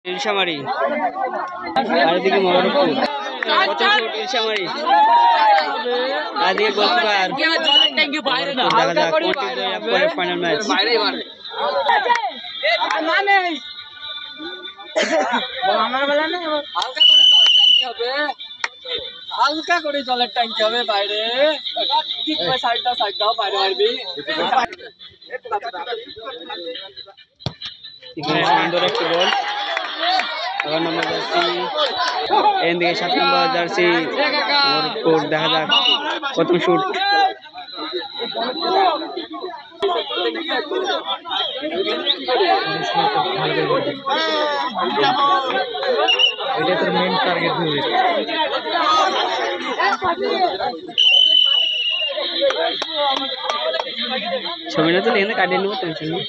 ইলশামারি আর এদিকে মহরমপুর কত শুট ইলশামারি আর এদিকে গোলকিপার দেখা যাক কোনটি ফাইনাল ম্যাচ হালকা করে জলের ট্যাঙ্কি হবে বাইরে ঠিক সাইড দাও বাইরে মারবি এখানে সুন্দর একটি বল 11 নম্বর জার্সি এদিকে 7 নম্বর জার্সি মোহাম্মদপুর দেখা যাক প্রথম শুট এটা তোর মেইন টার্গেট হবে ছবি না তো এখানে কাটিয়ে নেবো টেনশন নেই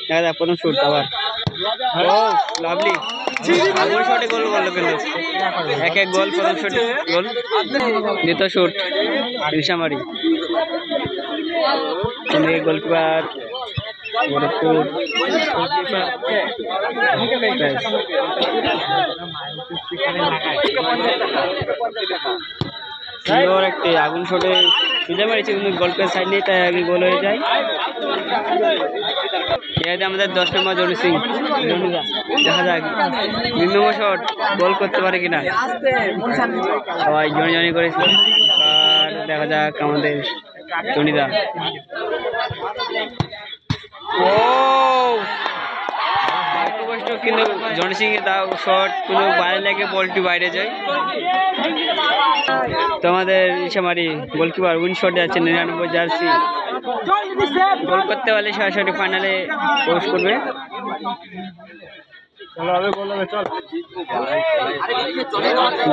দেখা যাক প্রথম শুট আবার ও লাভলি আগুন শটে গোল করলো কিন্তু এক গোল প্রথম শুট গোল দ্বিতীয় শুট ইলশামারি এদিকে গোলকিপার মোহাম্মদপুর সুন্দর একটি আগুন শটে সুজা মারিছে কিন্তু গোলকিপার সাইড নেই তাই আগে গোল হয়ে যায় এতে আমাদের 10 নম্বর জনি সিং দেখা যাক 2 নম্বর শট গোল করতে পারে কিনা সবাই জনি করেছিল আর দেখা যাক আমাদের জনিদা ও কষ্ট কিন্তু জনি সিং এর দাও শট কোনো বাইরে লেগে বলটি বাইরে যায় তো আমাদের ইলশামারি গোলকিপার উইন শট যাচ্ছে 99 জার্সি গোল করতে পারলে সরাসরি ফাইনালে প্রবেশ করবে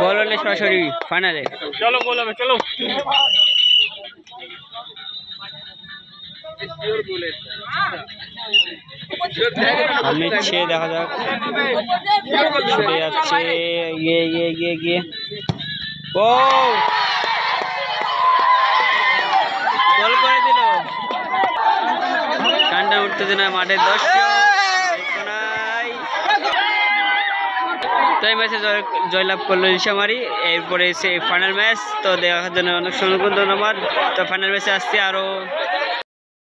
গোল হলে সরাসরি ফাইনালে চলো গোল হবে চলো নিচ্ছে দেখা যাক ছুটে যাচ্ছে গিয়ে ও গোল করে দিল ঠান্ডা উঠতেছে না মাঠের দর্শক তো এই ম্যাচে জয়লাভ করলো ইলশামারি এরপরে সে ফাইনাল ম্যাচ তো দেখার জন্য অনেক ধন্যবাদ তো ফাইনাল ম্যাচে আসছে আরো